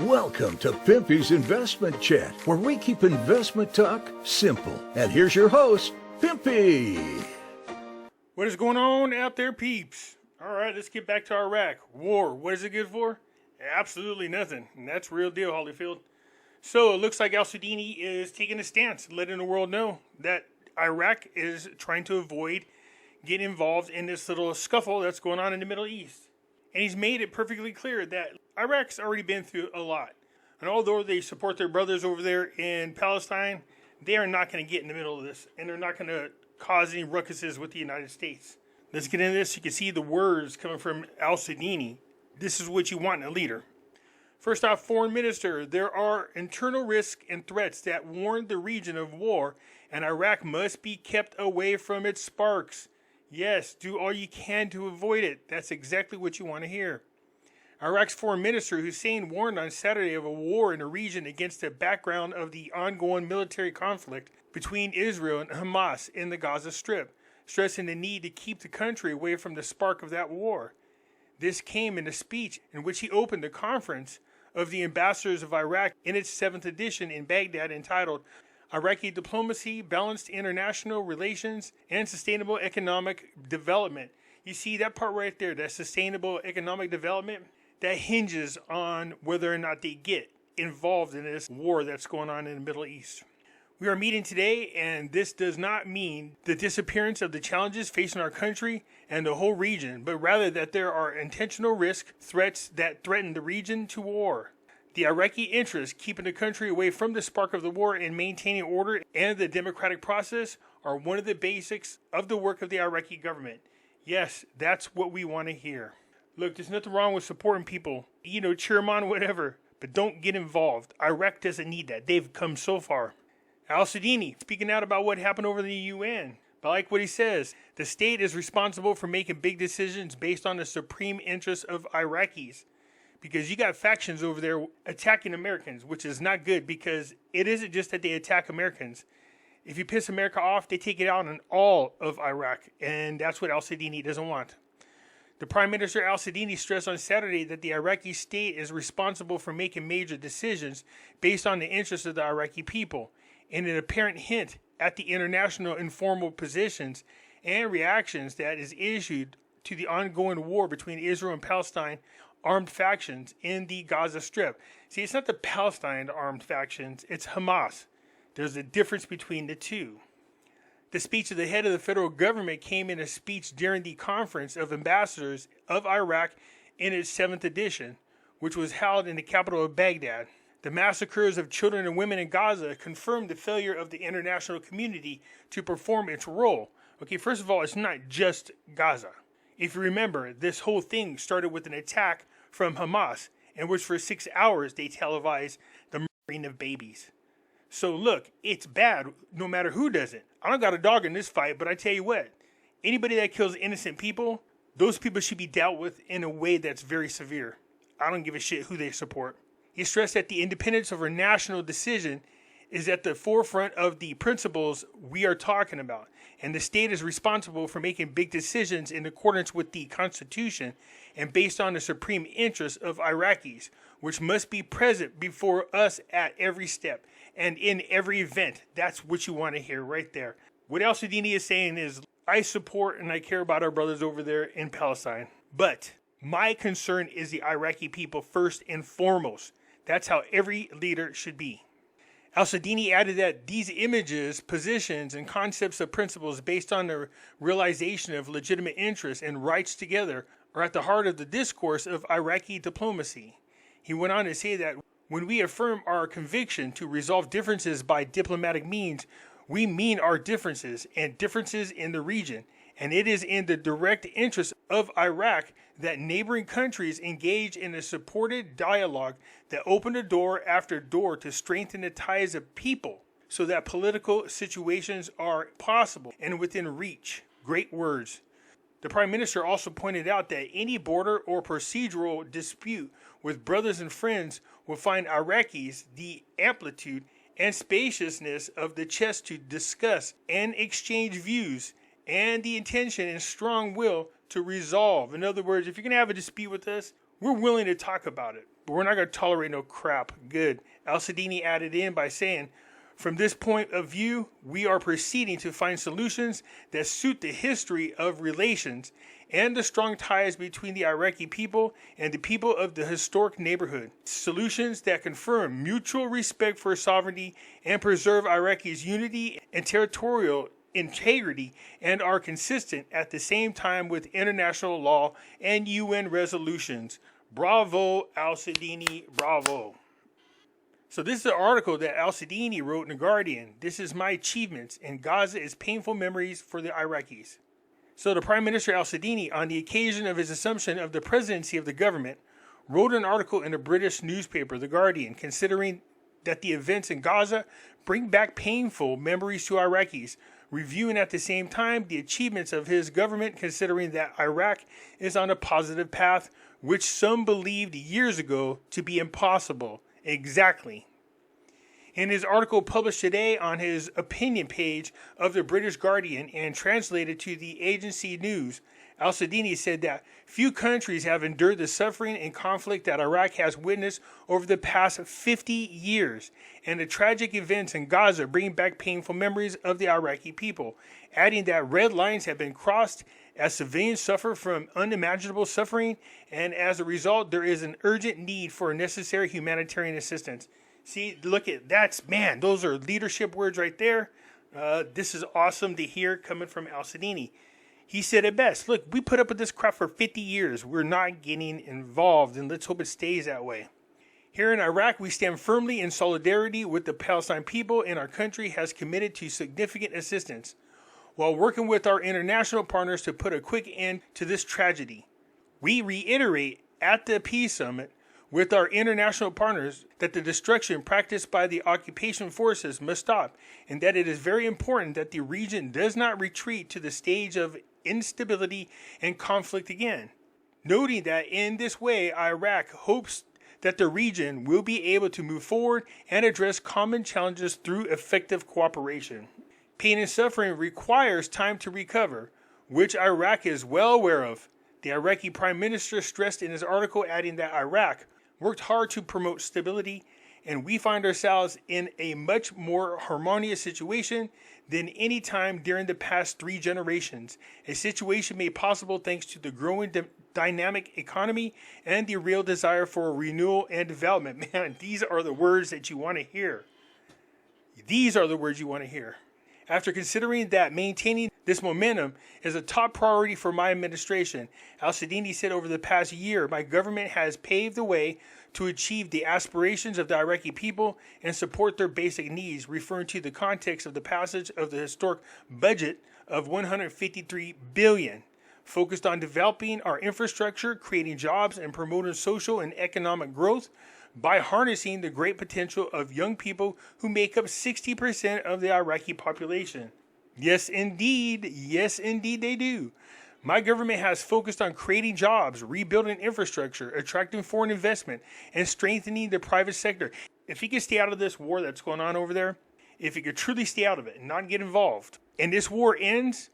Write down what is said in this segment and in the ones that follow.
Welcome to Pimpy's Investment Chat, where we keep investment talk simple. And here's your host, Pimpy. What is going on out there, peeps? All right, let's get back to Iraq. War, what is it good for? Absolutely nothing. And that's real deal, Holyfield. So it looks like Al-Sundani is taking a stance, letting the world know that Iraq is trying to avoid getting involved in this little scuffle that's going on in the Middle East. And he's made it perfectly clear that Iraq's already been through a lot. And although they support their brothers over there in Palestine, they are not going to get in the middle of this. And they're not going to cause any ruckuses with the United States. Let's get into this. You can see the words coming from Al-Sundani. This is what you want in a leader. First off, Foreign Minister, there are internal risks and threats that warn the region of war, and Iraq must be kept away from its sparks. Yes, do all you can to avoid it. That's exactly what you want to hear. Iraq's Foreign Minister Hussein warned on Saturday of a war in the region against the background of the ongoing military conflict between Israel and Hamas in the Gaza Strip, stressing the need to keep the country away from the spark of that war. This came in a speech in which he opened the conference of the ambassadors of Iraq in its 7th edition in Baghdad entitled Iraqi Diplomacy, Balanced International Relations, and Sustainable Economic Development. You see that part right there, that sustainable economic development, that hinges on whether or not they get involved in this war that's going on in the Middle East. We are meeting today, and this does not mean the disappearance of the challenges facing our country and the whole region, but rather that there are intentional risk threats that threaten the region to war. The Iraqi interests keeping the country away from the spark of the war and maintaining order and the democratic process are one of the basics of the work of the Iraqi government. Yes, that's what we want to hear. Look, there's nothing wrong with supporting people. Cheer them on, whatever. But don't get involved. Iraq doesn't need that. They've come so far. Al-Sundani, speaking out about what happened over in the UN. But I like what he says. The state is responsible for making big decisions based on the supreme interests of Iraqis. Because you got factions over there attacking Americans, which is not good because it isn't just that they attack Americans. If you piss America off, they take it out on all of Iraq. And that's what Al-Sundani doesn't want. The Prime Minister Al-Sundani stressed on Saturday that the Iraqi state is responsible for making major decisions based on the interests of the Iraqi people, in an apparent hint at the international informal positions and reactions that is issued to the ongoing war between Israel and Palestine armed factions in the Gaza Strip. See, it's not the Palestine armed factions, it's Hamas. There's a difference between the two. The speech of the head of the federal government came in a speech during the conference of ambassadors of Iraq in its 7th edition, which was held in the capital of Baghdad. The massacres of children and women in Gaza confirmed the failure of the international community to perform its role. Okay, first of all, it's not just Gaza. If you remember, this whole thing started with an attack from Hamas, in which for 6 hours they televised the murdering of babies. So look, it's bad no matter who does it. I don't got a dog in this fight, but I tell you what, anybody that kills innocent people, those people should be dealt with in a way that's very severe. I don't give a shit who they support. He stressed that the independence of our national decision is at the forefront of the principles we are talking about, and the state is responsible for making big decisions in accordance with the Constitution and based on the supreme interests of Iraqis, which must be present before us at every step and in every event. That's what you want to hear right there. What Al-Sundani is saying is, I support and I care about our brothers over there in Palestine, but my concern is the Iraqi people first and foremost. That's how every leader should be. Al-Sundani added that these images, positions, and concepts of principles based on the realization of legitimate interests and rights together are at the heart of the discourse of Iraqi diplomacy. He went on to say that when we affirm our conviction to resolve differences by diplomatic means, we mean our differences and differences in the region, and it is in the direct interest of Iraq that neighboring countries engage in a supported dialogue that open the door after door to strengthen the ties of people so that political situations are possible and within reach. Great words. The Prime Minister also pointed out that any border or procedural dispute with brothers and friends will find Iraqis the amplitude and spaciousness of the chest to discuss and exchange views and the intention and strong will to resolve. In other words, if you're going to have a dispute with us, we're willing to talk about it. but we're not going to tolerate no crap. Good. Al-Sudani added in by saying, from this point of view, we are proceeding to find solutions that suit the history of relations and the strong ties between the Iraqi people and the people of the historic neighborhood. Solutions that confirm mutual respect for sovereignty and preserve Iraqi's unity and territorial integrity and are consistent at the same time with international law and UN resolutions. Bravo, Al-Sudani, bravo. So this is an article that Al-Sudani wrote in The Guardian. This is my achievements, and Gaza is painful memories for the Iraqis. So the Prime Minister Al-Sudani, on the occasion of his assumption of the presidency of the government, wrote an article in a British newspaper, The Guardian, considering that the events in Gaza bring back painful memories to Iraqis, reviewing at the same time the achievements of his government, considering that Iraq is on a positive path, which some believed years ago to be impossible. Exactly. In his article published today on his opinion page of the British Guardian and translated to the agency news, Al-Sudani said that few countries have endured the suffering and conflict that Iraq has witnessed over the past 50 years, and the tragic events in Gaza bring back painful memories of the Iraqi people, adding that red lines have been crossed as civilians suffer from unimaginable suffering, and as a result, there is an urgent need for necessary humanitarian assistance. See, look at that's, man, those are leadership words right there. This is awesome to hear coming from Al-Sudani. He said it best. Look, we put up with this crap for 50 years. We're not getting involved, and let's hope it stays that way. Here in Iraq, we stand firmly in solidarity with the Palestine people, and our country has committed to significant assistance while working with our international partners to put a quick end to this tragedy. We reiterate at the Peace Summit with our international partners that the destruction practiced by the occupation forces must stop, and that it is very important that the region does not retreat to the stage of instability and conflict again. Noting that in this way, Iraq hopes that the region will be able to move forward and address common challenges through effective cooperation. Pain and suffering requires time to recover, which Iraq is well aware of. The Iraqi Prime Minister stressed in his article, adding that Iraq worked hard to promote stability, and we find ourselves in a much more harmonious situation than any time during the past 3 generations, a situation made possible thanks to the growing dynamic economy and the real desire for renewal and development. Man, these are the words that you want to hear. These are the words you want to hear. After considering that maintaining this momentum is a top priority for my administration, Al-Sudani said over the past year, my government has paved the way to achieve the aspirations of the Iraqi people and support their basic needs, referring to the context of the passage of the historic budget of $153 billion, focused on developing our infrastructure, creating jobs, and promoting social and economic growth by harnessing the great potential of young people who make up 60% of the Iraqi population. Yes, indeed. Yes, indeed they do. My government has focused on creating jobs, rebuilding infrastructure, attracting foreign investment, and strengthening the private sector. If he could stay out of this war that's going on over there, if he could truly stay out of it and not get involved, and this war ends,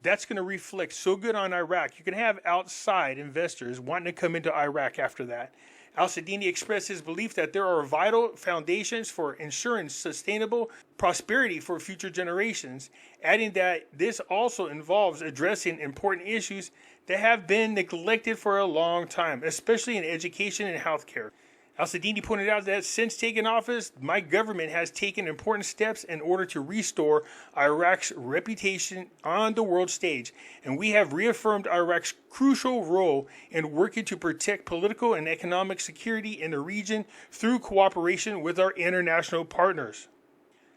that's going to reflect so good on Iraq. You can have outside investors wanting to come into Iraq after that. Al-Sudani expressed his belief that there are vital foundations for ensuring sustainable prosperity for future generations, adding that this also involves addressing important issues that have been neglected for a long time, especially in education and healthcare. Al-Sudani pointed out that since taking office, my government has taken important steps in order to restore Iraq's reputation on the world stage, and we have reaffirmed Iraq's crucial role in working to protect political and economic security in the region through cooperation with our international partners.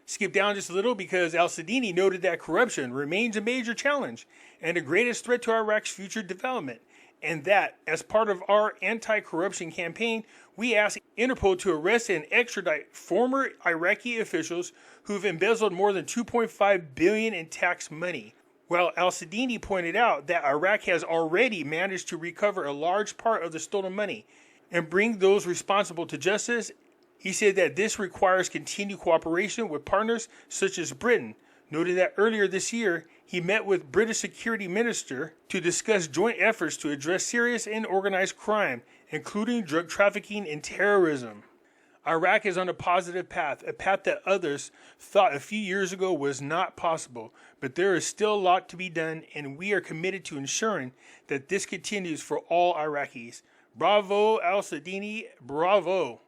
Skip down just a little because Al-Sudani noted that corruption remains a major challenge and the greatest threat to Iraq's future development, and that, as part of our anti-corruption campaign, we ask Interpol to arrest and extradite former Iraqi officials who've embezzled more than $2.5 billion in tax money. While Al-Sudani pointed out that Iraq has already managed to recover a large part of the stolen money and bring those responsible to justice, he said that this requires continued cooperation with partners such as Britain, noted that earlier this year he met with British Security Minister to discuss joint efforts to address serious and organized crime including drug trafficking and terrorism. Iraq is on a positive path, a path that others thought a few years ago was not possible. But there is still a lot to be done, and we are committed to ensuring that this continues for all Iraqis. Bravo, Al-Sudani, bravo.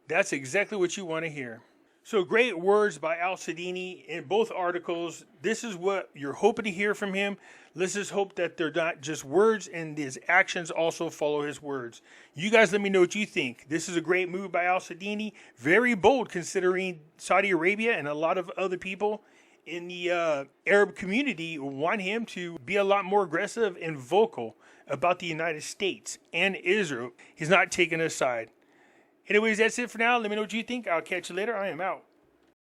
That's exactly what you want to hear. So great words by Al-Sudani in both articles. This is what you're hoping to hear from him. Let's just hope that they're not just words and his actions also follow his words. You guys let me know what you think. This is a great move by Al-Sudani. Very bold considering Saudi Arabia and a lot of other people in the Arab community want him to be a lot more aggressive and vocal about the United States and Israel. He's not taking a side. Anyways, that's it for now. Let me know what you think. I'll catch you later. I am out.